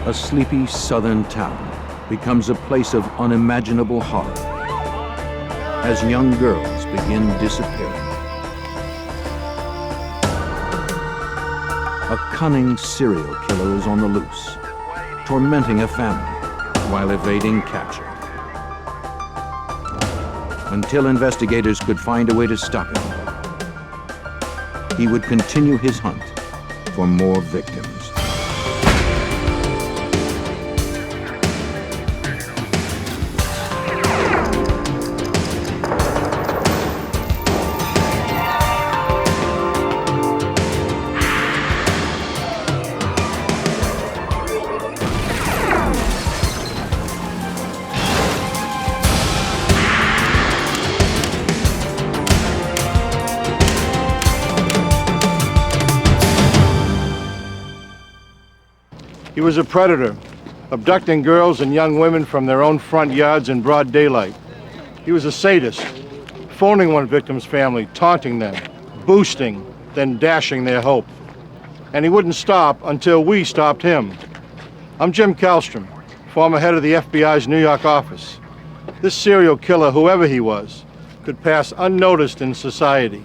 A sleepy southern town becomes a place of unimaginable horror as young girls begin disappearing. A cunning serial killer is on the loose, tormenting a family while evading capture. Until investigators could find a way to stop him, he would continue his hunt for more victims. He was a predator, abducting girls and young women from their own front yards in broad daylight. He was a sadist, phoning one victim's family, taunting them, boosting, then dashing their hope. And he wouldn't stop until we stopped him. I'm Jim Kallstrom, former head of the FBI's New York office. This serial killer, whoever he was, could pass unnoticed in society.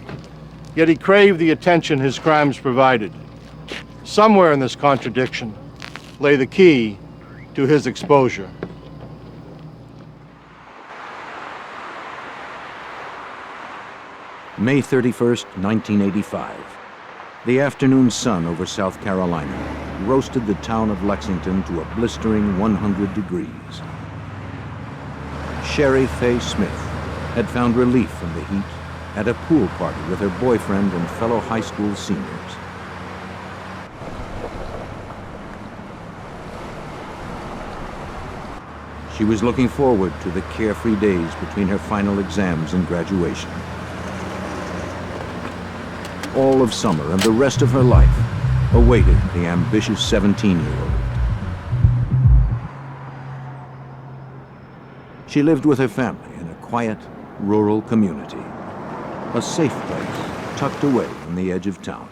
Yet he craved the attention his crimes provided. Somewhere in this contradiction lay the key to his exposure. May 31st, 1985. The afternoon sun over South Carolina roasted the town of Lexington to a blistering 100 degrees. Sherry Faye Smith had found relief from the heat at a pool party with her boyfriend and fellow high school seniors. She was looking forward to the carefree days between her final exams and graduation. All of summer and the rest of her life awaited the ambitious 17-year-old. She lived with her family in a quiet, rural community, a safe place tucked away on the edge of town.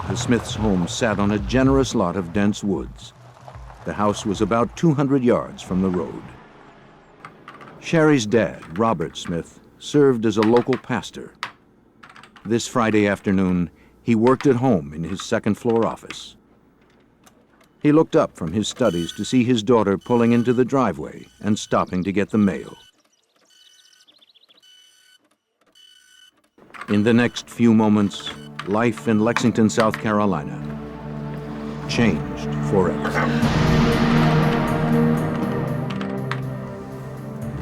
The Smiths' home sat on a generous lot of dense woods. The house was about 200 yards from the road. Sherry's dad, Robert Smith, served as a local pastor. This Friday afternoon, he worked at home in his second-floor office. He looked up from his studies to see his daughter pulling into the driveway and stopping to get the mail. In the next few moments, life in Lexington, South Carolina, changed forever.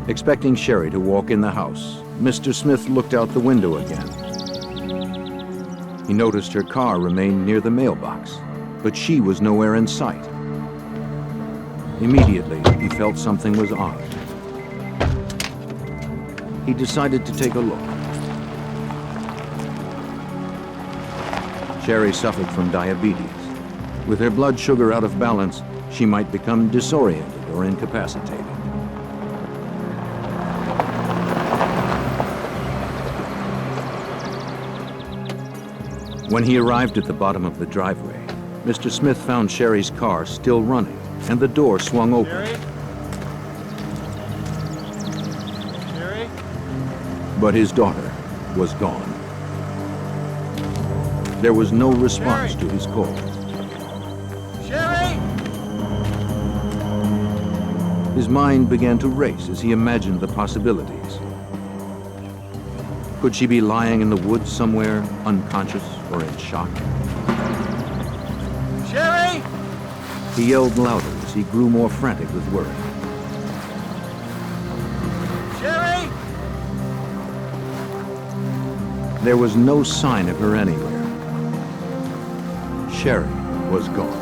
Expecting Sherry to walk in the house, Mr. Smith looked out the window again. He noticed her car remained near the mailbox, but she was nowhere in sight. Immediately, he felt something was odd. He decided to take a look. Sherry suffered from diabetes. With her blood sugar out of balance, she might become disoriented or incapacitated. When he arrived at the bottom of the driveway, Mr. Smith found Sherry's car still running, and the door swung open. Sherry? But his daughter was gone. There was no response to his call. Sherry! His mind began to race as he imagined the possibilities. Could she be lying in the woods somewhere, unconscious or in shock? Sherry! He yelled louder as he grew more frantic with worry. Sherry! There was no sign of her anywhere. Sherry was gone.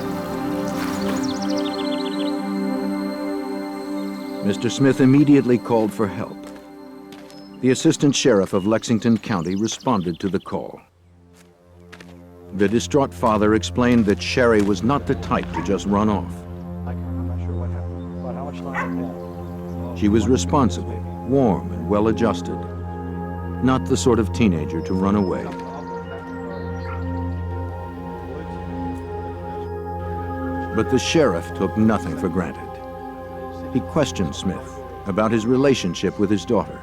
Mr. Smith immediately called for help. The assistant sheriff of Lexington County responded to the call. The distraught father explained that Sherry was not the type to just run off. I'm not sure what happened, but how much time did it take? She was responsible, warm, and well-adjusted. Not the sort of teenager to run away. But the sheriff took nothing for granted. He questioned Smith about his relationship with his daughter.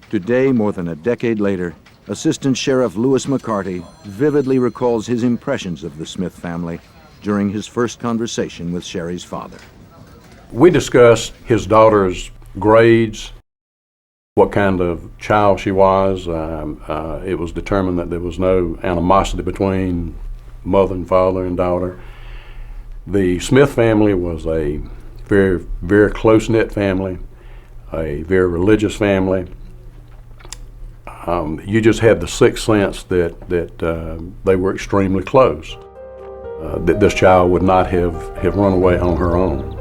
Today, more than a decade later, Assistant Sheriff Lewis McCarty vividly recalls his impressions of the Smith family during his first conversation with Sherry's father. We discussed his daughter's grades, what kind of child she was. It was determined that there was no animosity between mother and father and daughter. The Smith family was a very, very close-knit family, a very religious family. You just had the sixth sense that they were extremely close, that this child would not have run away on her own.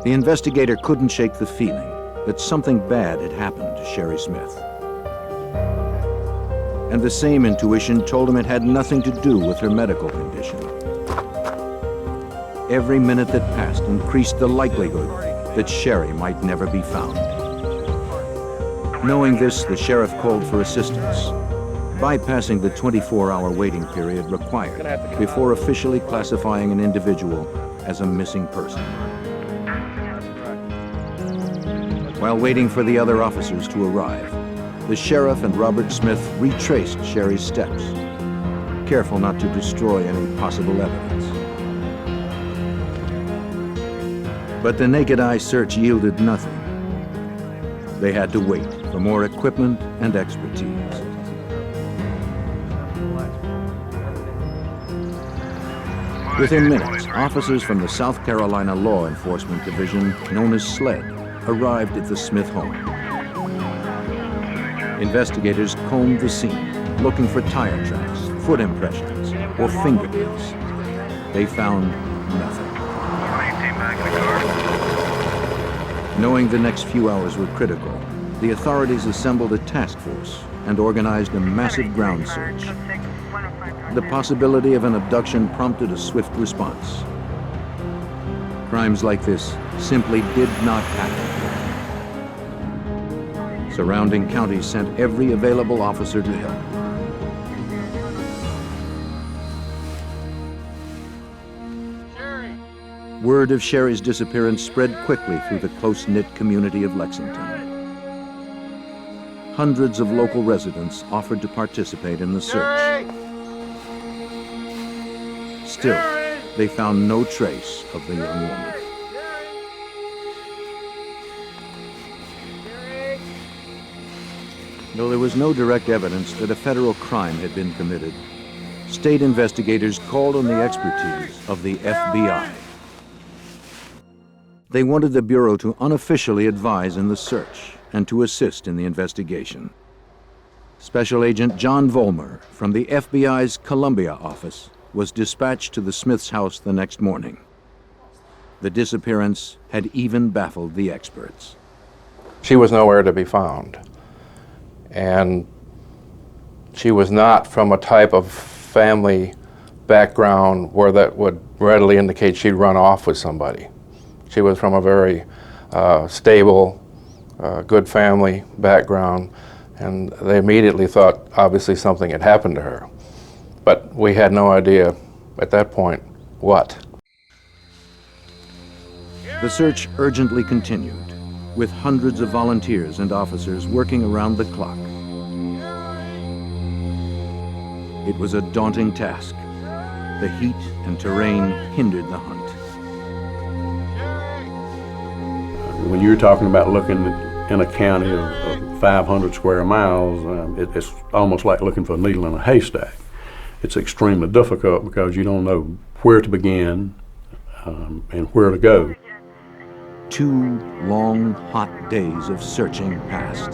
The investigator couldn't shake the feeling that something bad had happened to Sherry Smith. And the same intuition told him it had nothing to do with her medical condition. Every minute that passed increased the likelihood that Sherry might never be found. Knowing this, the sheriff called for assistance, bypassing the 24-hour waiting period required before officially classifying an individual as a missing person. While waiting for the other officers to arrive, the sheriff and Robert Smith retraced Sherry's steps, careful not to destroy any possible evidence. But the naked eye search yielded nothing. They had to wait for more equipment and expertise. Within minutes, officers from the South Carolina Law Enforcement Division, known as SLED, arrived at the Smith home. Investigators combed the scene, looking for tire tracks, foot impressions, or fingerprints. They found nothing. Knowing the next few hours were critical, the authorities assembled a task force and organized a massive ground search. The possibility of an abduction prompted a swift response. Crimes like this simply did not happen. Surrounding counties sent every available officer to help. Word of Sherry's disappearance spread quickly through the close-knit community of Lexington. Hundreds of local residents offered to participate in the search. Still, they found no trace of the young woman. Though there was no direct evidence that a federal crime had been committed, state investigators called on the expertise of the FBI. They wanted the Bureau to unofficially advise in the search and to assist in the investigation. Special Agent John Vollmer from the FBI's Columbia office was dispatched to the Smiths' house the next morning. The disappearance had even baffled the experts. She was nowhere to be found. And she was not from a type of family background where that would readily indicate she'd run off with somebody. She was from a very stable, good family background, and they immediately thought obviously something had happened to her. But we had no idea at that point what. The search urgently continued, with hundreds of volunteers and officers working around the clock. It was a daunting task. The heat and terrain hindered the hunt. When you're talking about looking in a county of 500 square miles, it's almost like looking for a needle in a haystack. It's extremely difficult because you don't know where to begin and where to go. 2 long, hot days of searching passed,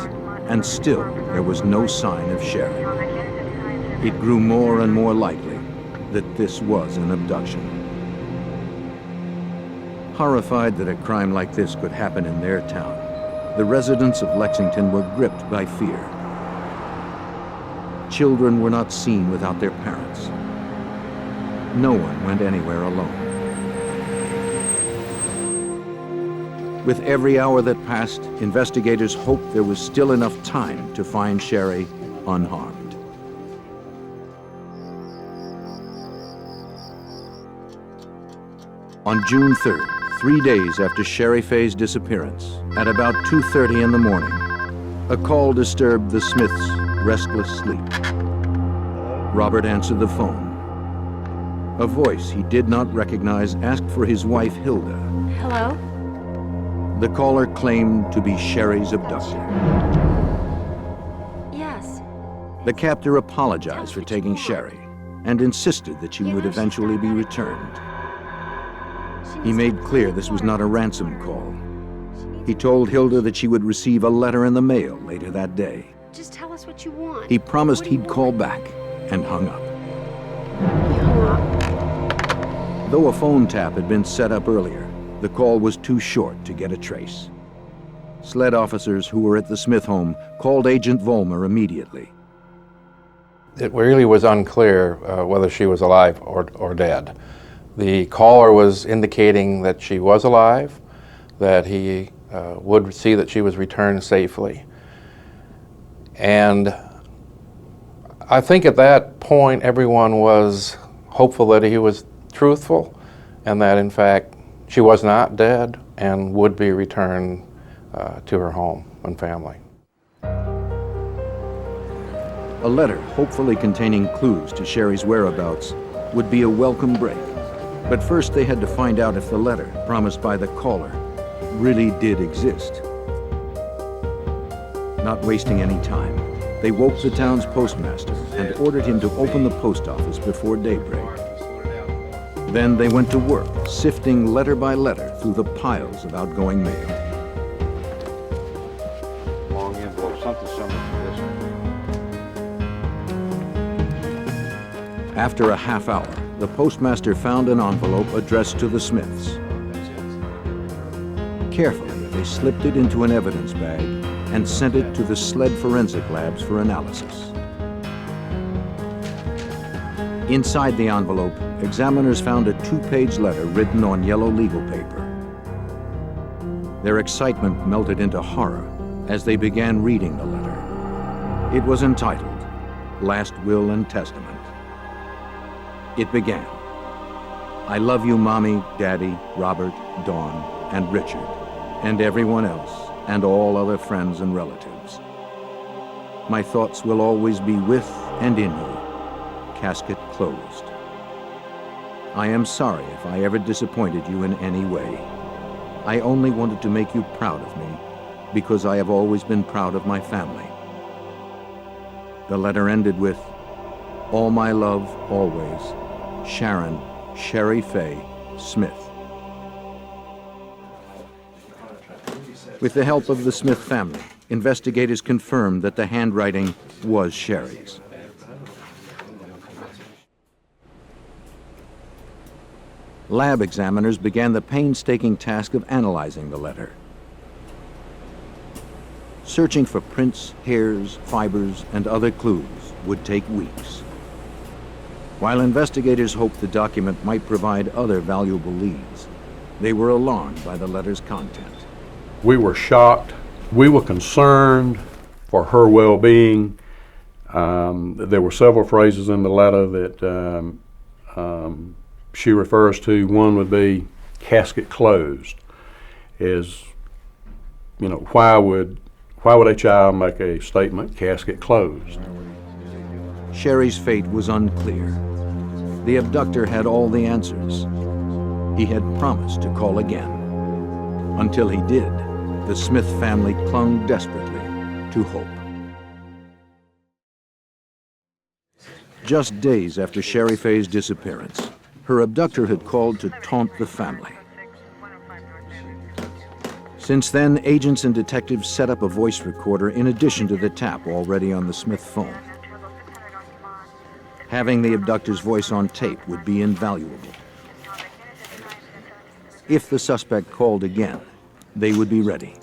and still there was no sign of Sherry. It grew more and more likely that this was an abduction. Horrified that a crime like this could happen in their town, the residents of Lexington were gripped by fear. Children were not seen without their parents. No one went anywhere alone. With every hour that passed, investigators hoped there was still enough time to find Sherry unharmed. On June 3rd, 3 days after Sherry Faye's disappearance, at about 2:30 in the morning, a call disturbed the Smiths' restless sleep. Robert answered the phone. A voice he did not recognize asked for his wife, Hilda. Hello? The caller claimed to be Sherry's abductor. Yes. The captor apologized for taking Sherry and insisted that she would eventually be returned. He made clear this was not a ransom call. He told Hilda that she would receive a letter in the mail later that day. Just tell us what you want. He promised he'd call back and hung up. You hung up. Though a phone tap had been set up earlier, the call was too short to get a trace. SLED officers who were at the Smith home called Agent Vollmer immediately. It really was unclear whether she was alive or dead. The caller was indicating that she was alive, that he would see that she was returned safely. And I think at that point everyone was hopeful that he was truthful and that in fact she was not dead and would be returned to her home and family. A letter, hopefully containing clues to Sherry's whereabouts, would be a welcome break. But first they had to find out if the letter, promised by the caller, really did exist. Not wasting any time, they woke the town's postmaster and ordered him to open the post office before daybreak. Then they went to work, sifting letter by letter through the piles of outgoing mail. Long envelope, something similar to this one. After a half hour, the postmaster found an envelope addressed to the Smiths. Carefully, they slipped it into an evidence bag and sent it to the SLED forensic labs for analysis. Inside the envelope, examiners found a 2-page letter written on yellow legal paper. Their excitement melted into horror as they began reading the letter. It was entitled, Last Will and Testament. It began, I love you, Mommy, Daddy, Robert, Dawn, and Richard, and everyone else, and all other friends and relatives. My thoughts will always be with and in you. Casket closed. I am sorry if I ever disappointed you in any way. I only wanted to make you proud of me because I have always been proud of my family. The letter ended with, all my love, always, Sharon, Sherry Faye, Smith. With the help of the Smith family, investigators confirmed that the handwriting was Sherry's. Lab examiners began the painstaking task of analyzing the letter. Searching for prints, hairs, fibers, and other clues would take weeks. While investigators hoped the document might provide other valuable leads, they were alarmed by the letter's content. We were shocked. We were concerned for her well-being. There were several phrases in the letter that she refers to. One would be casket closed. Is, you know, why would a child make a statement casket closed? Sherry's fate was unclear. The abductor had all the answers. He had promised to call again. Until he did, the Smith family clung desperately to hope. Just days after Sherry Faye's disappearance, her abductor had called to taunt the family. Since then, agents and detectives set up a voice recorder in addition to the tap already on the Smith phone. Having the abductor's voice on tape would be invaluable. If the suspect called again, they would be ready.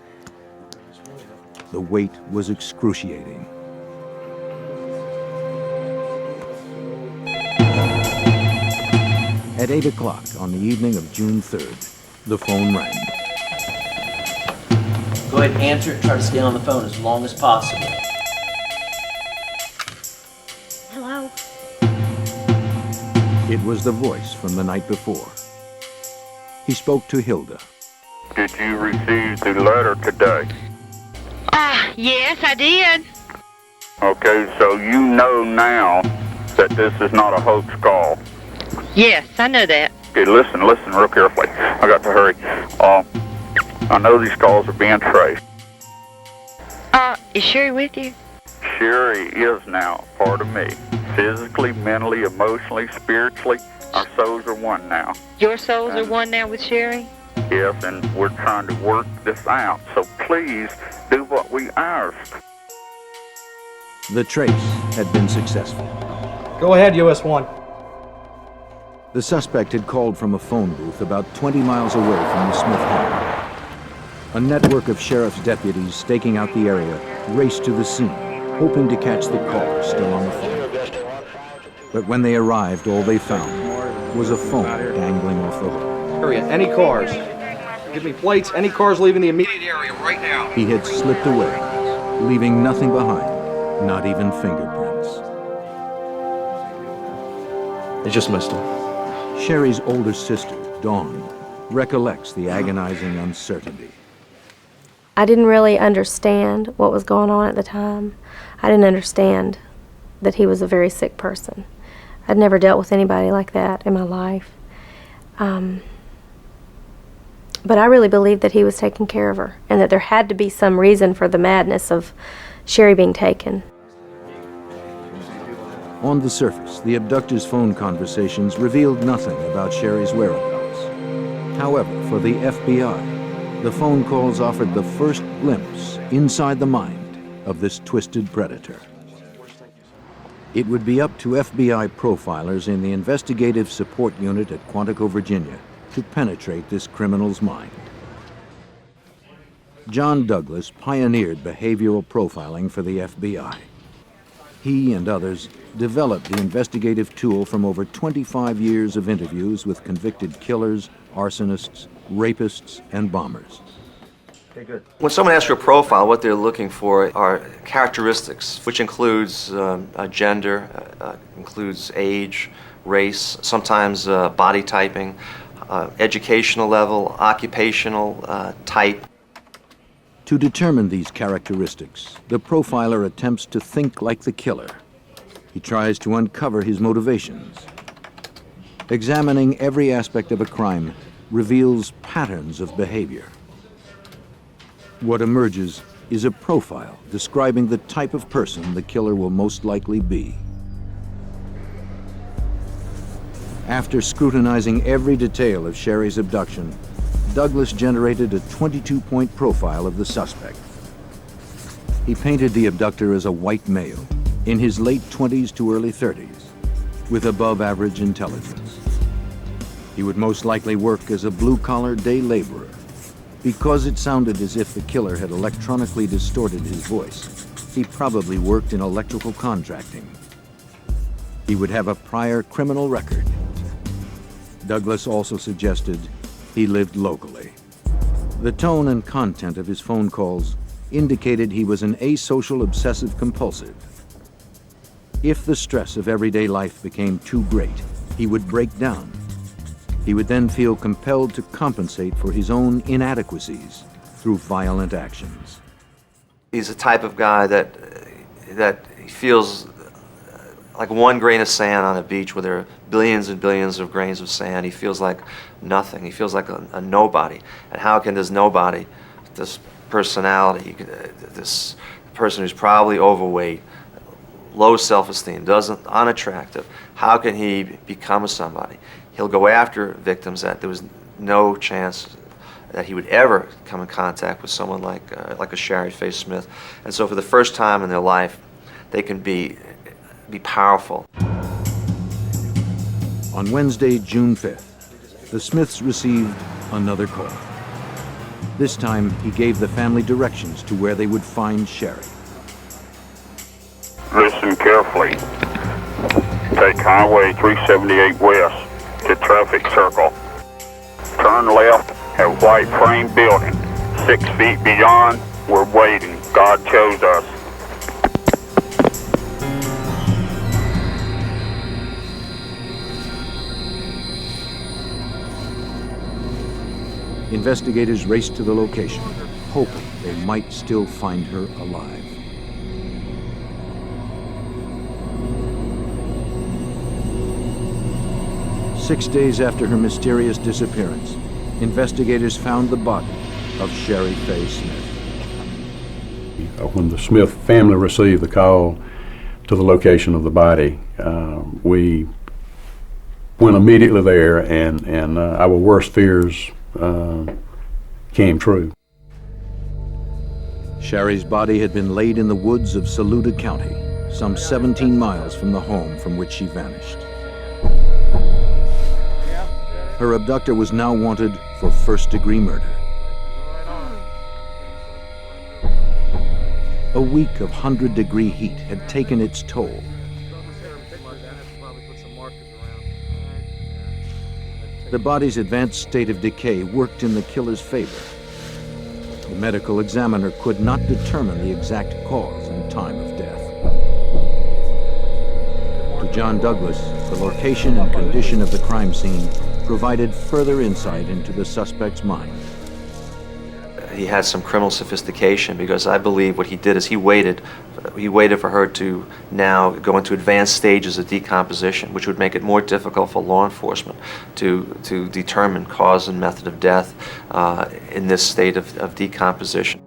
The wait was excruciating. At 8 o'clock on the evening of June 3rd, the phone rang. Go ahead and answer it. Try to stay on the phone as long as possible. Hello? It was the voice from the night before. He spoke to Hilda. Did you receive the letter today? Yes, I did. Okay, so you know now that this is not a hoax call. Yes, I know that. Okay, listen real carefully. I got to hurry. I know these calls are being traced. Is Sherry with you? Sherry is now part of me. Physically, mentally, emotionally, spiritually, our souls are one now. Your souls are one now with Sherry? Yes, and we're trying to work this out. So please do what we ask. The trace had been successful. Go ahead, US 1. The suspect had called from a phone booth about 20 miles away from the Smith home. A network of sheriff's deputies staking out the area raced to the scene, hoping to catch the caller still on the phone. But when they arrived, all they found was a phone dangling off the hook. Area, any cars? Give me plates, any cars leaving the immediate area right now. He had slipped away, leaving nothing behind, not even fingerprints. They just missed him. Sherry's older sister, Dawn, recollects the agonizing uncertainty. I didn't really understand what was going on at the time. I didn't understand that he was a very sick person. I'd never dealt with anybody like that in my life. But I really believed that he was taking care of her and that there had to be some reason for the madness of Sherry being taken. On the surface, the abductor's phone conversations revealed nothing about Sherry's whereabouts. However, for the FBI, the phone calls offered the first glimpse inside the mind of this twisted predator. It would be up to FBI profilers in the Investigative Support Unit at Quantico, Virginia, to penetrate this criminal's mind. John Douglas pioneered behavioral profiling for the FBI. He and others developed the investigative tool from over 25 years of interviews with convicted killers, arsonists, rapists, and bombers. When someone asks for a profile, what they're looking for are characteristics, which includes gender, includes age, race, sometimes body typing, educational level, occupational type. To determine these characteristics, the profiler attempts to think like the killer. He tries to uncover his motivations. Examining every aspect of a crime reveals patterns of behavior. What emerges is a profile describing the type of person the killer will most likely be. After scrutinizing every detail of Sherry's abduction, Douglas generated a 22-point profile of the suspect. He painted the abductor as a white male, in his late 20s to early 30s, with above-average intelligence. He would most likely work as a blue-collar day laborer. Because it sounded as if the killer had electronically distorted his voice, he probably worked in electrical contracting. He would have a prior criminal record. Douglas also suggested he lived locally. The tone and content of his phone calls indicated he was an asocial obsessive-compulsive. If the stress of everyday life became too great, he would break down. He would then feel compelled to compensate for his own inadequacies through violent actions. He's the type of guy that feels like one grain of sand on a beach where there are billions and billions of grains of sand. He feels like nothing. He feels like a nobody. And how can this nobody, this personality, this person who's probably overweight, low self-esteem, unattractive, how can he become a somebody? He'll go after victims that there was no chance that he would ever come in contact with someone like a Sherry Faye Smith. And so for the first time in their life, they can be powerful. On Wednesday, June 5th, the Smiths received another call. This time, he gave the family directions to where they would find Sherry. Listen carefully. Take Highway 378 west to traffic circle. Turn left at white frame building. 6 feet beyond, we're waiting. God chose us. Investigators raced to the location, hoping they might still find her alive. Six days after her mysterious disappearance, investigators found the body of Sherry Faye Smith. When the Smith family received the call to the location of the body, we went immediately there, and our worst fears came true. Sherry's body had been laid in the woods of Saluda County, some 17 miles from the home from which she vanished. Her abductor was now wanted for first-degree murder. A week of 100-degree heat had taken its toll. The body's advanced state of decay worked in the killer's favor. The medical examiner could not determine the exact cause and time of death. To John Douglas, the location and condition of the crime scene provided further insight into the suspect's mind. He had some criminal sophistication, because I believe what he did is he waited for her to now go into advanced stages of decomposition, which would make it more difficult for law enforcement to determine cause and method of death in this state of decomposition.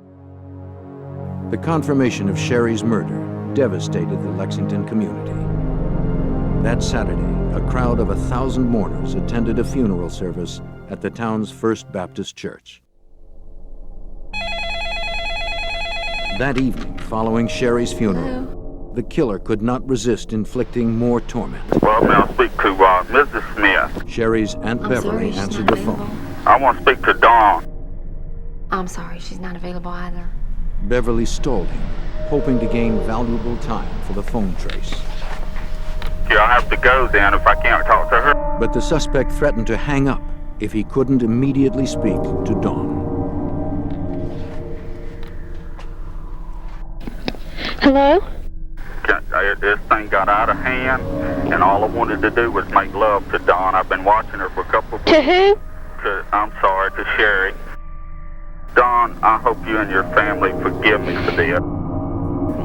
The confirmation of Sherry's murder devastated the Lexington community. That Saturday, a crowd of 1,000 mourners attended a funeral service at the town's First Baptist Church. That evening, following Sherry's funeral, the killer could not resist inflicting more torment. Well, may I speak to Mrs. Smith? Sherry's Aunt Beverly answered the phone. I want to speak to Dawn. I'm sorry, she's not available either. Beverly stalled him, hoping to gain valuable time for the phone trace. Yeah, I have to go then if I can't talk to her. But the suspect threatened to hang up if he couldn't immediately speak to Dawn. Hello? This thing got out of hand, and all I wanted to do was make love to Dawn. I've been watching her for a couple of To who? To Sherry. Dawn, I hope you and your family forgive me for this.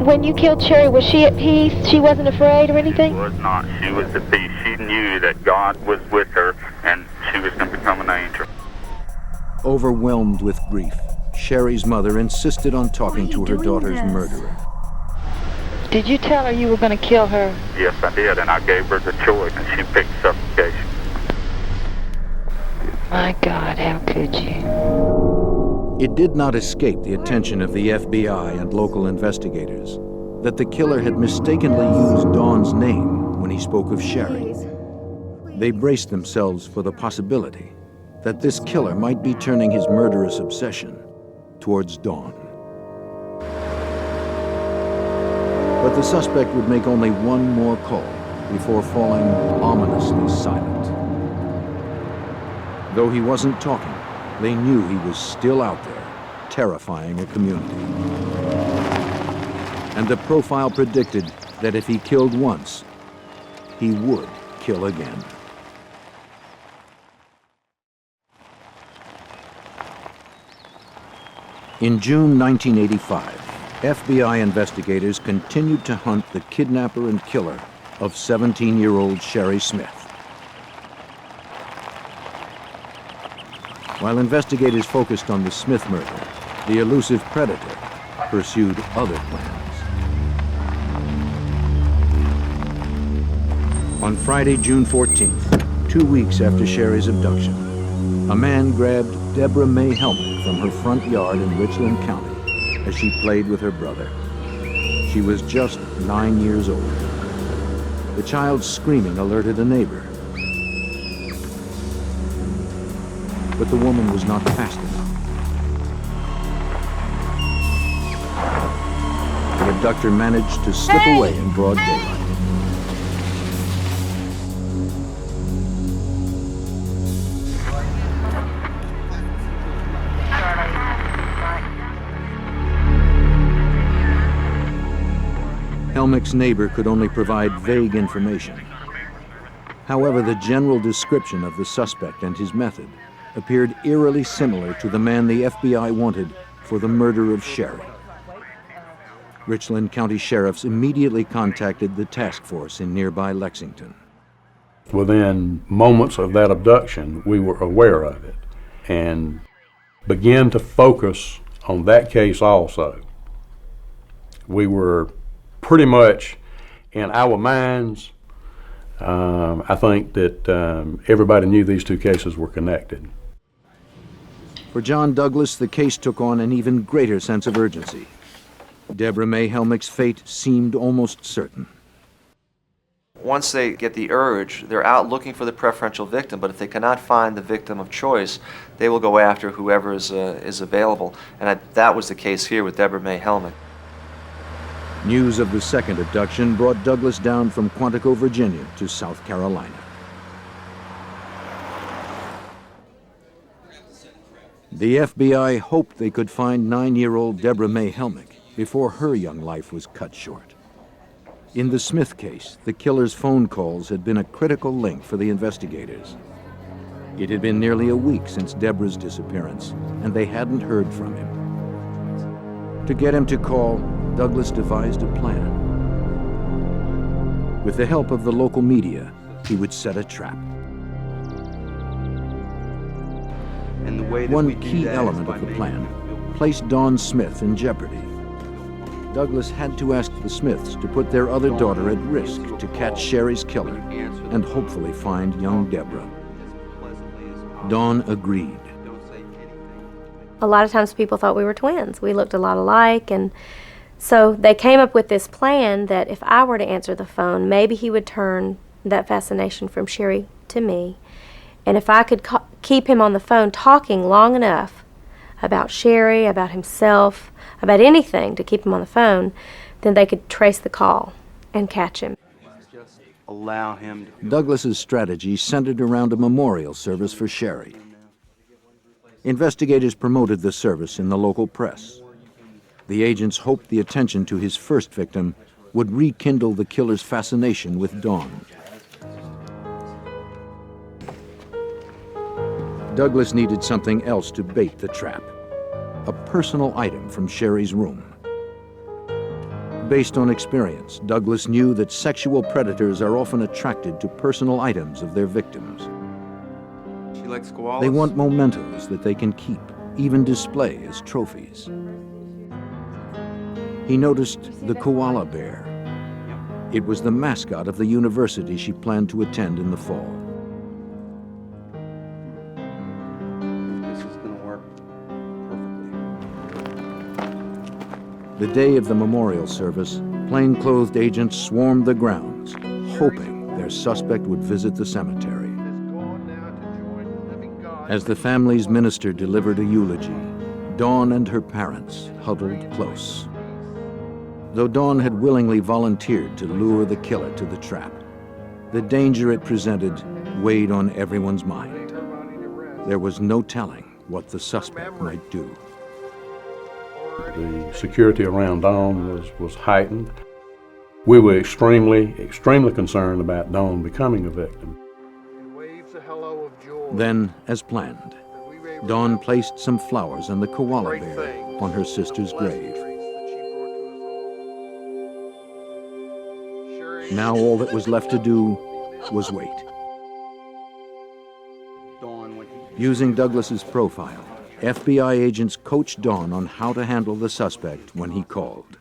When you killed Sherry, was she at peace? She wasn't afraid or anything? She was not. She was at peace. She knew that God was with her, and she was going to become an angel. Overwhelmed with grief, Sherry's mother insisted on talking to her daughter's murderer. Did you tell her you were going to kill her? Yes, I did, and I gave her the choice, and she picked suffocation. My God, how could you? It did not escape the attention of the FBI and local investigators that the killer had mistakenly used Dawn's name when he spoke of Sherry. They braced themselves for the possibility that this killer might be turning his murderous obsession towards Dawn. But the suspect would make only one more call before falling ominously silent. Though he wasn't talking, they knew he was still out there, terrifying a community. And the profile predicted that if he killed once, he would kill again. In June 1985, FBI investigators continued to hunt the kidnapper and killer of 17-year-old Sherry Smith. While investigators focused on the Smith murder, the elusive predator pursued other plans. On Friday, June 14th, 2 weeks after Sherry's abduction, a man grabbed Deborah May Helmick from her front yard in Richland County as she played with her brother. She was just 9 years old. The child's screaming alerted a neighbor. But the woman was not fast enough. The abductor managed to slip away in broad daylight. Helmick's neighbor could only provide vague information. However, the general description of the suspect and his method appeared eerily similar to the man the FBI wanted for the murder of Sherry. Richland County sheriffs immediately contacted the task force in nearby Lexington. Within moments of that abduction, we were aware of it and began to focus on that case also. We were pretty much in our minds, I think that everybody knew these two cases were connected. For John Douglas, the case took on an even greater sense of urgency. Deborah May Helmick's fate seemed almost certain. Once they get the urge, they're out looking for the preferential victim, but if they cannot find the victim of choice, they will go after whoever is available. And that was the case here with Deborah May Helmick. News of the second abduction brought Douglas down from Quantico, Virginia to South Carolina. The FBI hoped they could find 9-year-old Deborah May Helmick before her young life was cut short. In the Smith case, the killer's phone calls had been a critical link for the investigators. It had been nearly a week since Deborah's disappearance, and they hadn't heard from him. To get him to call, Douglas devised a plan. With the help of the local media, he would set a trap. And the way that One key element of the plan placed Dawn Smith in jeopardy. Douglas had to ask the Smiths to put their other daughter at risk to catch Sherry's killer and hopefully find young Deborah. Dawn agreed. A lot of times people thought we were twins. We looked a lot alike, and so they came up with this plan that if I were to answer the phone, maybe he would turn that fascination from Sherry to me. And if I could keep him on the phone talking long enough about Sherry, about himself, about anything to keep him on the phone, then they could trace the call and catch him. Allow him to... Douglas's strategy centered around a memorial service for Sherry. Investigators promoted the service in the local press. The agents hoped the attention to his first victim would rekindle the killer's fascination with Dawn. Douglas needed something else to bait the trap. A personal item from Sherry's room. Based on experience, Douglas knew that sexual predators are often attracted to personal items of their victims. She likes koalas. They want mementos that they can keep, even display as trophies. He noticed the koala bear. It was the mascot of the university she planned to attend in the fall. The day of the memorial service, plainclothed agents swarmed the grounds, hoping their suspect would visit the cemetery. As the family's minister delivered a eulogy, Dawn and her parents huddled close. Though Dawn had willingly volunteered to lure the killer to the trap, the danger it presented weighed on everyone's mind. There was no telling what the suspect might do. The security around Dawn was heightened. We were extremely concerned about Dawn becoming a victim. Then, as planned, Dawn placed some flowers and the koala bear on her sister's grave. Now all that was left to do was wait. Using Douglas's profile, FBI agents coached Dawn on how to handle the suspect when he called.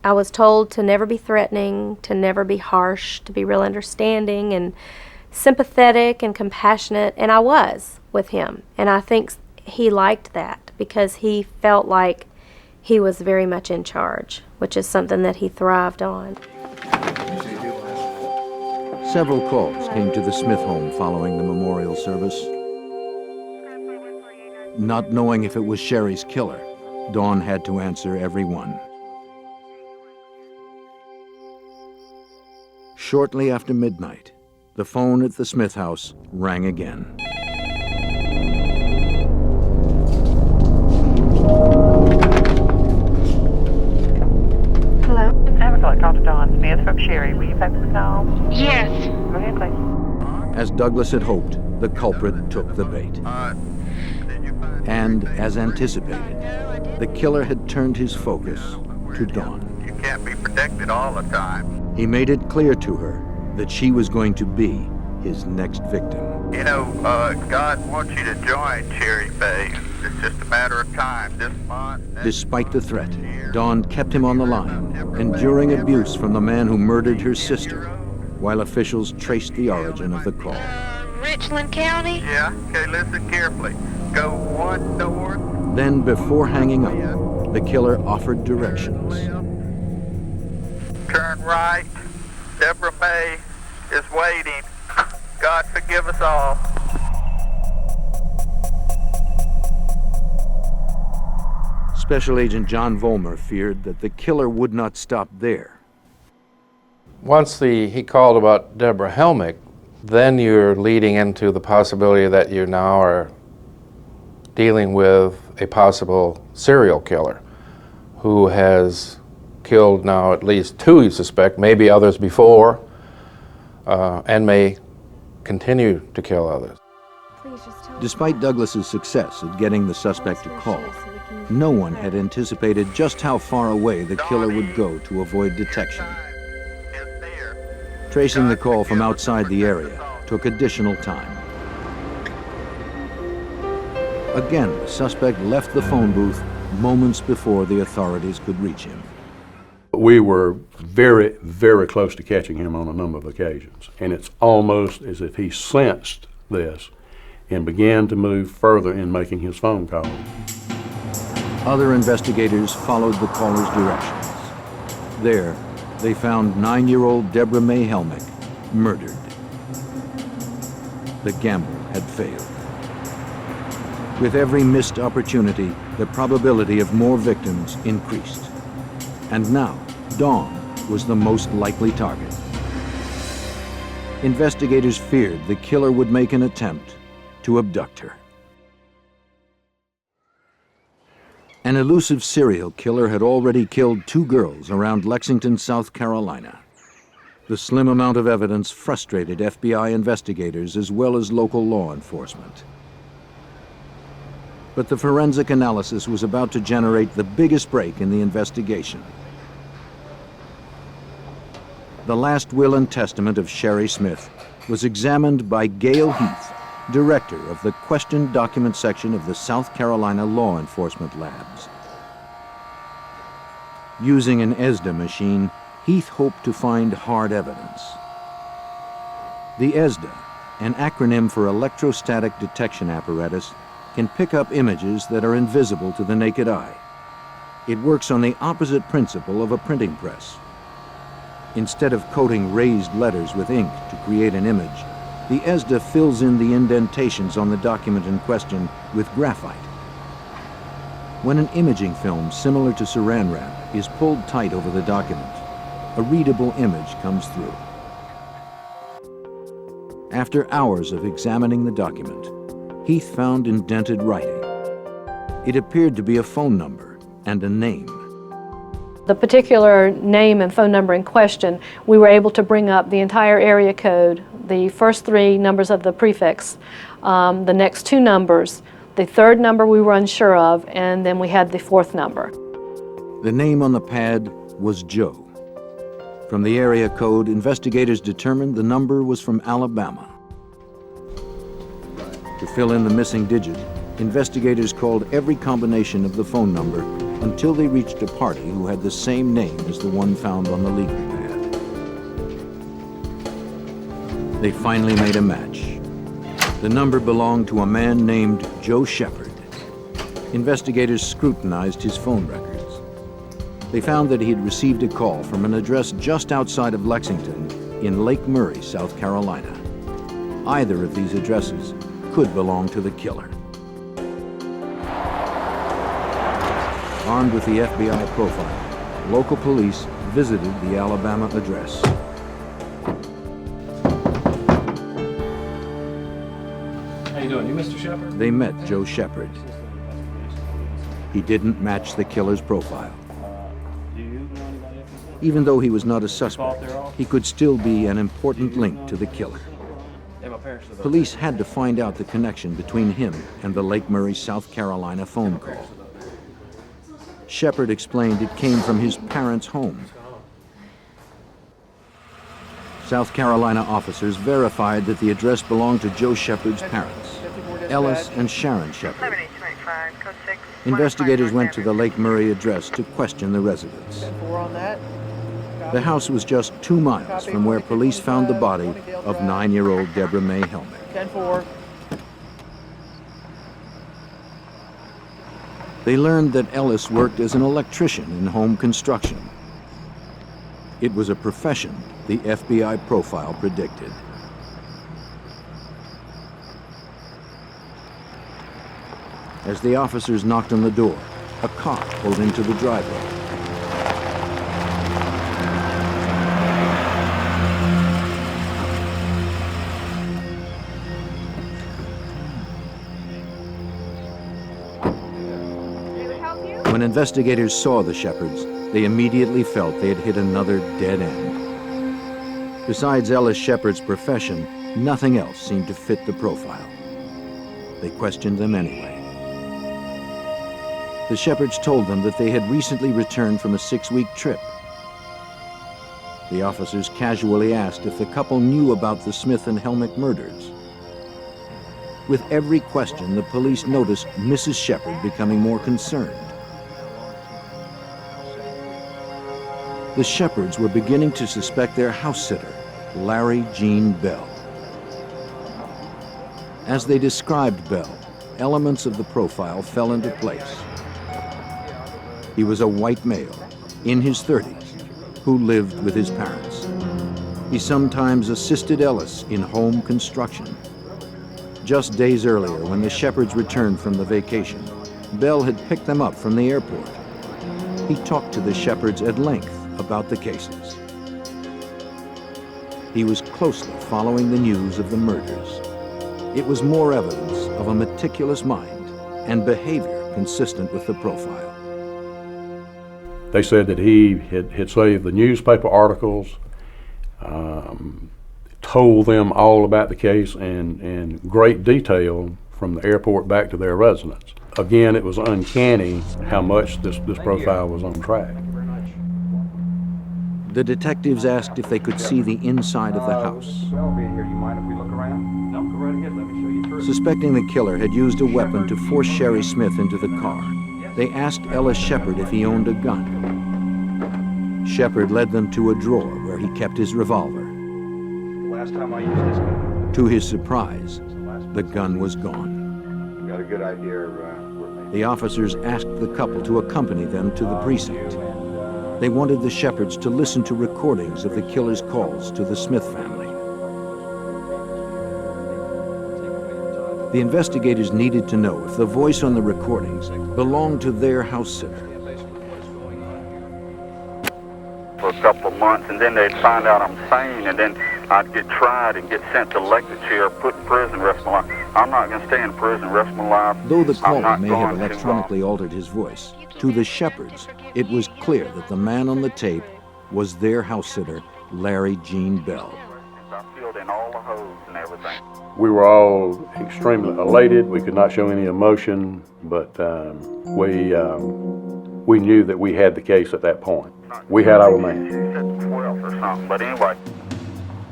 I was told to never be threatening, to never be harsh, to be real understanding and sympathetic and compassionate, and I was with him. And I think he liked that because he felt like he was very much in charge, which is something that he thrived on. Several calls came to the Smith home following the memorial service. Not knowing if it was Sherry's killer, Dawn had to answer every one. Shortly after midnight, the phone at the Smith house rang again. Hello? I would like to talk to Dawn Smith from Sherry. Will you back to the call? Yes. Go ahead, please. As Douglas had hoped, the culprit took the bait. And, as anticipated, the killer had turned his focus to Dawn. You can't be protected all the time. He made it clear to her that she was going to be his next victim. You know, God wants you to join Cherry Bay. It's just a matter of time. This month. Despite the threat, Dawn kept him on the line, enduring abuse from the man who murdered her sister, while officials traced the origin of the call. Richland County? Yeah, okay, listen carefully. Go 1 north. Then, before hanging up, the killer offered directions. Turn right. Deborah May is waiting. God forgive us all. Special Agent John Vollmer feared that the killer would not stop there. Once he called about Deborah Helmick, then you're leading into the possibility that you now are dealing with a possible serial killer who has killed now at least 2, you suspect, maybe others before, and may continue to kill others. Despite Douglas's success at getting the suspect to call, no one had anticipated just how far away the killer would go to avoid detection. Tracing the call from outside the area took additional time. Again, the suspect left the phone booth moments before the authorities could reach him. We were very, very close to catching him on a number of occasions, and it's almost as if he sensed this and began to move further in making his phone call. Other investigators followed the caller's directions. There, they found 9-year-old Deborah May Helmick murdered. The gamble had failed. With every missed opportunity, the probability of more victims increased. And now, Dawn was the most likely target. Investigators feared the killer would make an attempt to abduct her. An elusive serial killer had already killed 2 girls around Lexington, South Carolina. The slim amount of evidence frustrated FBI investigators as well as local law enforcement. But the forensic analysis was about to generate the biggest break in the investigation. The last will and testament of Sherry Smith was examined by Gail Heath, director of the Question Document section of the South Carolina Law Enforcement Labs. Using an ESDA machine, Heath hoped to find hard evidence. The ESDA, an acronym for Electrostatic Detection Apparatus, can pick up images that are invisible to the naked eye. It works on the opposite principle of a printing press. Instead of coating raised letters with ink to create an image, the ESDA fills in the indentations on the document in question with graphite. When an imaging film similar to Saran wrap is pulled tight over the document, a readable image comes through. After hours of examining the document, Heath found indented writing. It appeared to be a phone number and a name. The particular name and phone number in question, we were able to bring up the entire area code, the first 3 numbers of the prefix, the next 2 numbers, the 3rd number we were unsure of, and then we had the 4th number. The name on the pad was Joe. From the area code, investigators determined the number was from Alabama. To fill in the missing digit, investigators called every combination of the phone number until they reached a party who had the same name as the one found on the legal pad. They finally made a match. The number belonged to a man named Joe Shepard. Investigators scrutinized his phone records. They found that he had received a call from an address just outside of Lexington in Lake Murray, South Carolina. Either of these addresses could belong to the killer. Armed with the FBI profile, local police visited the Alabama address. How you doing? You Mr. Shepard? They met Joe Shepard. He didn't match the killer's profile. Even though he was not a suspect, he could still be an important link to the killer. Police had to find out the connection between him and the Lake Murray, South Carolina phone call. Shepard explained it came from his parents' home. South Carolina officers verified that the address belonged to Joe Shepard's parents, Ellis and Sharon Shepard. Investigators went to the Lake Murray address to question the residents. The house was just 2 miles from where police found the body of 9-year-old Deborah Mae Helmick. 10-4. They learned that Ellis worked as an electrician in home construction. It was a profession the FBI profile predicted. As the officers knocked on the door, a car pulled into the driveway. When investigators saw the Shepards, they immediately felt they had hit another dead end. Besides Ellis Shepard's profession, nothing else seemed to fit the profile. They questioned them anyway. The Shepards told them that they had recently returned from a 6-week trip. The officers casually asked if the couple knew about the Smith and Helmick murders. With every question, the police noticed Mrs. Shepard becoming more concerned. The Shepards were beginning to suspect their house sitter, Larry Jean Bell. As they described Bell, elements of the profile fell into place. He was a white male, in his 30s, who lived with his parents. He sometimes assisted Ellis in home construction. Just days earlier, when the Shepards returned from the vacation, Bell had picked them up from the airport. He talked to the Shepards at length about the cases. He was closely following the news of the murders. It was more evidence of a meticulous mind and behavior consistent with the profile. They said that he had saved the newspaper articles, told them all about the case in great detail from the airport back to their residence. Again, it was uncanny how much this profile was on track. The detectives asked if they could see the inside of the house. Suspecting the killer had used a weapon to force Sherry Smith into the car, they asked Ellis Shepard if he owned a gun. Shepard led them to a drawer where he kept his revolver. Last time I used this gun. To his surprise, the gun was gone. Got a good idea. The officers asked the couple to accompany them to the precinct. They wanted the Shepards to listen to recordings of the killer's calls to the Smith family. The investigators needed to know if the voice on the recordings belonged to their house sitter. For a couple of months, and then they'd find out I'm sane, and then I'd get tried and get sent to electric chair, put in prison, rest of my life. I'm not going to stay in prison, rest of my life. Though the caller may have electronically altered his voice, to the Shepards, it was clear that the man on the tape was their house sitter, Larry Jean Bell. I filled in all the holes and everything. We were all extremely elated. We could not show any emotion, but we knew that we had the case at that point. We had our man. She said 12 or something, but anyway.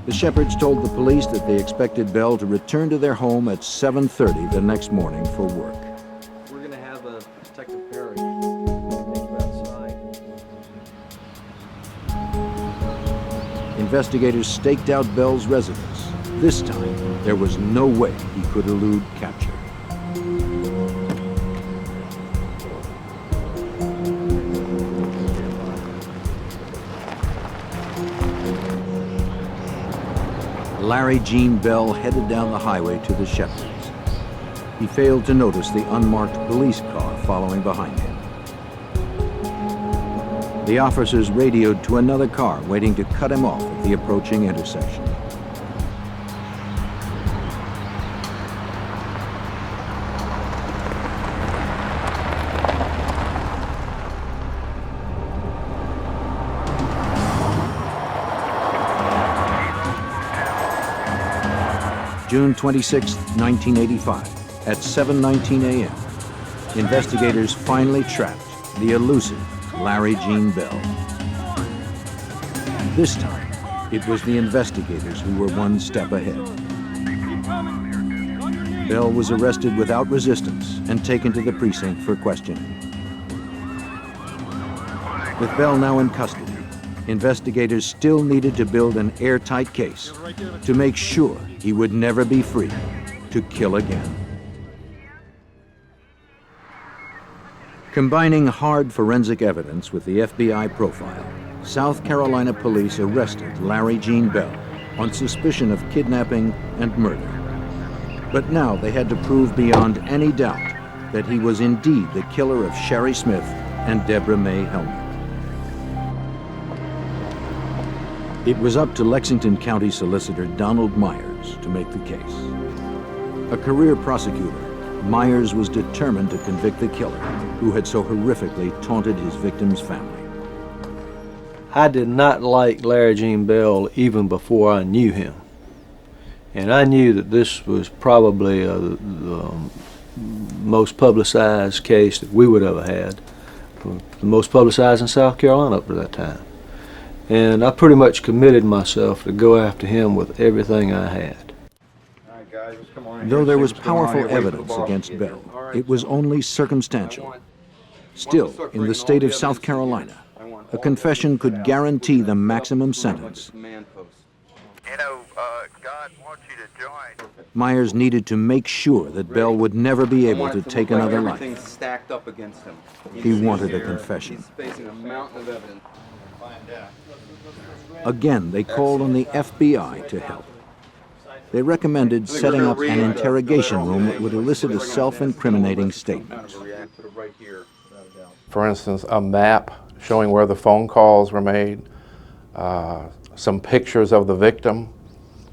The Shepards told the police that they expected Bell to return to their home at 7:30 the next morning for work. We're going to have a Detective Perry take you outside. Investigators staked out Bell's residence. This time, there was no way he could elude capture. Larry Jean Bell headed down the highway to the Shepards. He failed to notice the unmarked police car following behind him. The officers radioed to another car waiting to cut him off at the approaching intersection. June 26, 1985, at 7:19 a.m., investigators finally trapped the elusive Larry Gene Bell. This time, it was the investigators who were one step ahead. Bell was arrested without resistance and taken to the precinct for questioning. With Bell now in custody, investigators still needed to build an airtight case to make sure he would never be free to kill again. Combining hard forensic evidence with the FBI profile, South Carolina police arrested Larry Gene Bell on suspicion of kidnapping and murder. But now they had to prove beyond any doubt that he was indeed the killer of Sherry Smith and Deborah May Helmer. It was up to Lexington County Solicitor Donald Myers to make the case. A career prosecutor, Myers was determined to convict the killer who had so horrifically taunted his victim's family. I did not like Larry Gene Bell even before I knew him. And I knew that this was probably the most publicized case that we would ever had. The most publicized in South Carolina up to that time. And I pretty much committed myself to go after him with everything I had. Though there was powerful evidence against Bell, it was only circumstantial. Still, in the state of South Carolina, a confession could guarantee the maximum sentence. Myers needed to make sure that Bell would never be able to take another life. Stacked up against him. He wanted a confession. He's facing a mountain of evidence. Again, they called on the FBI to help. They recommended setting up an interrogation room that would elicit a self-incriminating statement. For instance, a map showing where the phone calls were made, some pictures of the victim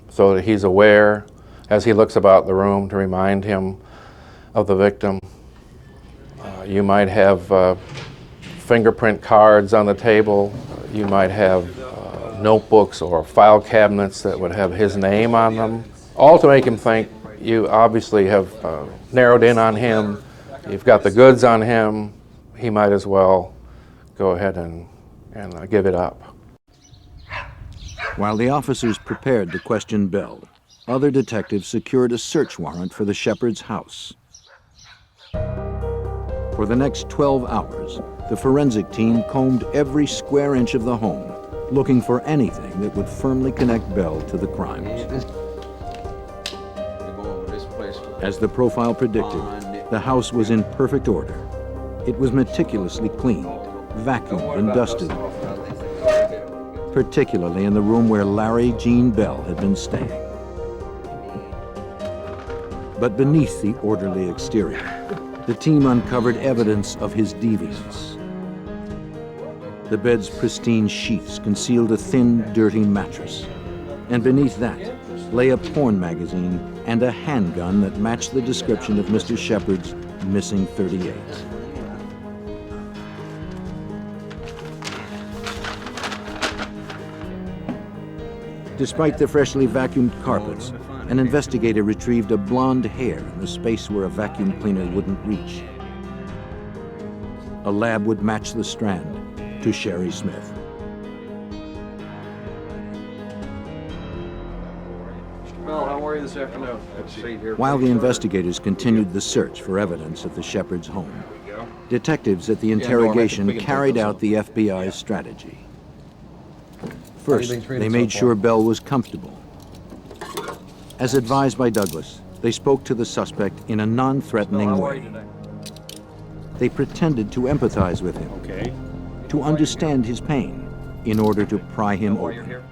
so that he's aware as he looks about the room to remind him of the victim. You might have fingerprint cards on the table. You might have notebooks or file cabinets that would have his name on them, all to make him think you obviously have narrowed in on him. You've got the goods on him. He might as well go ahead and give it up. While the officers prepared to question Bell, other detectives secured a search warrant for the Shepherd's house. For the next 12 hours, the forensic team combed every square inch of the home, looking for anything that would firmly connect Bell to the crimes. As the profile predicted, the house was in perfect order. It was meticulously cleaned, vacuumed, and dusted, particularly in the room where Larry Gene Bell had been staying. But beneath the orderly exterior, the team uncovered evidence of his deviance. The bed's pristine sheets concealed a thin, dirty mattress, and beneath that lay a porn magazine and a handgun that matched the description of Mr. Shepherd's missing .38. Despite the freshly vacuumed carpets, an investigator retrieved a blonde hair in the space where a vacuum cleaner wouldn't reach. A lab would match the strand to Sherry Smith. Well, how are you this afternoon? While the investigators continued the search for evidence at the Shepherd's home, detectives at the interrogation carried out the FBI's strategy. First, they made sure Bell was comfortable. As advised by Douglas, they spoke to the suspect in a non-threatening way. They pretended to empathize with him, to understand his pain, in order to pry him open.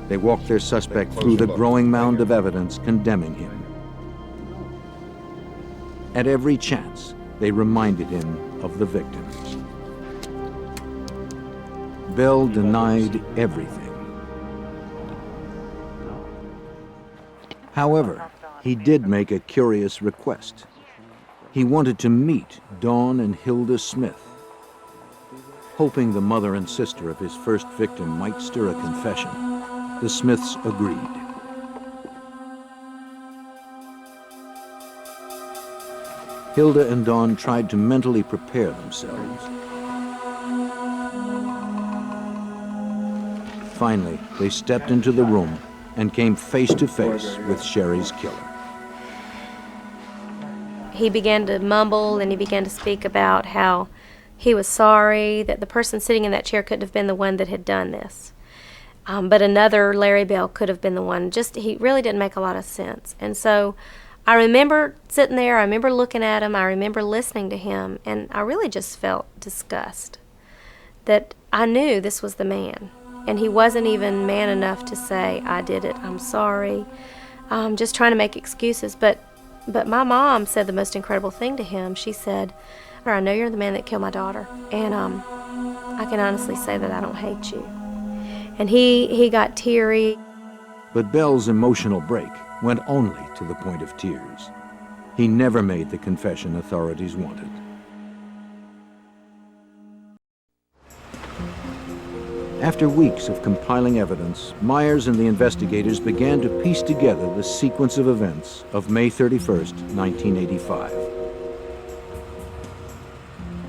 They walked their suspect through the growing mound of evidence condemning him. At every chance, they reminded him of the victims. Bell denied everything. However, he did make a curious request. He wanted to meet Dawn and Hilda Smith. Hoping the mother and sister of his first victim might stir a confession, the Smiths agreed. Hilda and Dawn tried to mentally prepare themselves. Finally, they stepped into the room and came face to face with Sherry's killer. He began to mumble and he began to speak about how he was sorry that the person sitting in that chair couldn't have been the one that had done this. But another Larry Bell could have been the one. He really didn't make a lot of sense. And so I remember sitting there, I remember looking at him, I remember listening to him, and I really just felt disgust. That I knew this was the man. And he wasn't even man enough to say, I did it, I'm sorry. Just trying to make excuses. But my mom said the most incredible thing to him. She said, I know you're the man that killed my daughter, and I can honestly say that I don't hate you. And he got teary. But Bell's emotional break went only to the point of tears. He never made the confession authorities wanted. After weeks of compiling evidence, Myers and the investigators began to piece together the sequence of events of May 31st, 1985.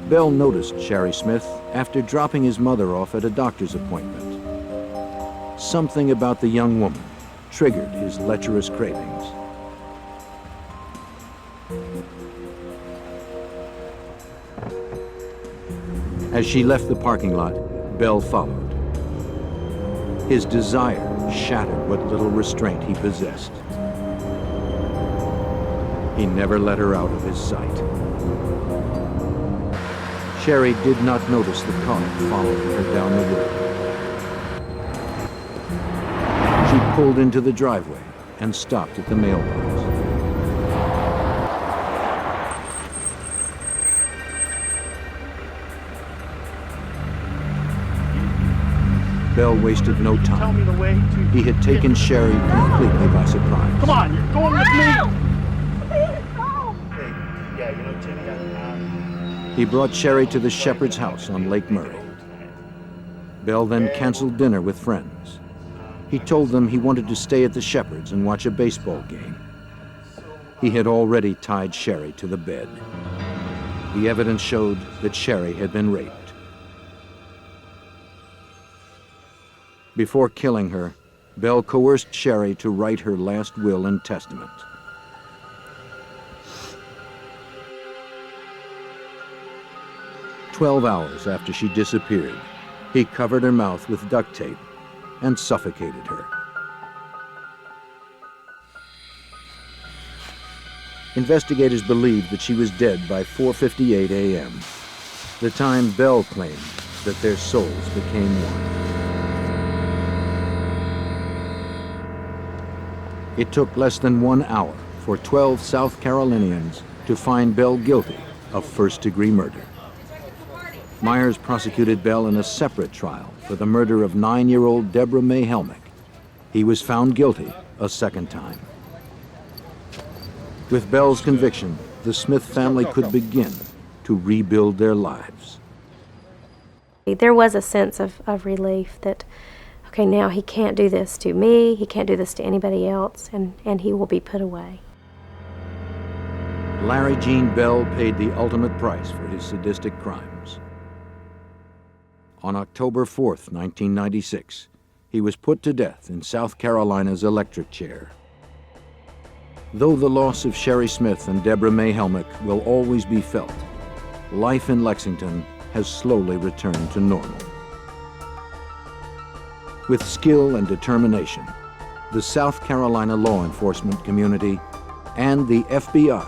Bell noticed Sherry Smith after dropping his mother off at a doctor's appointment. Something about the young woman triggered his lecherous cravings. As she left the parking lot, Bell followed. His desire shattered what little restraint he possessed. He never let her out of his sight. Sherry did not notice the car following her down the road. She pulled into the driveway and stopped at the mailbox. Bell wasted no time. Tell me the way to... He had taken Sherry completely by surprise. Come on, you're going with me! He brought Sherry to the shepherd's house on Lake Murray. Bell then canceled dinner with friends. He told them he wanted to stay at the shepherd's and watch a baseball game. He had already tied Sherry to the bed. The evidence showed that Sherry had been raped. Before killing her, Bell coerced Sherry to write her last will and testament. "12 hours after she disappeared, he covered her mouth with duct tape and suffocated her. Investigators believed that she was dead by 4:58 a.m., the time Bell claimed that their souls became one. It took less than 1 hour for 12 South Carolinians to find Bell guilty of first-degree murder. Myers prosecuted Bell in a separate trial for the murder of 9-year-old Deborah May Helmick. He was found guilty a second time. With Bell's conviction, the Smith family could begin to rebuild their lives. There was a sense of relief that, okay, now he can't do this to me, he can't do this to anybody else, and he will be put away. Larry Gene Bell paid the ultimate price for his sadistic crimes. On October 4th, 1996, he was put to death in South Carolina's electric chair. Though the loss of Sherry Smith and Deborah May Helmick will always be felt, life in Lexington has slowly returned to normal. With skill and determination, the South Carolina law enforcement community and the FBI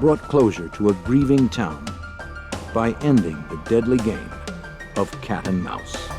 brought closure to a grieving town by ending the deadly game of cat and mouse.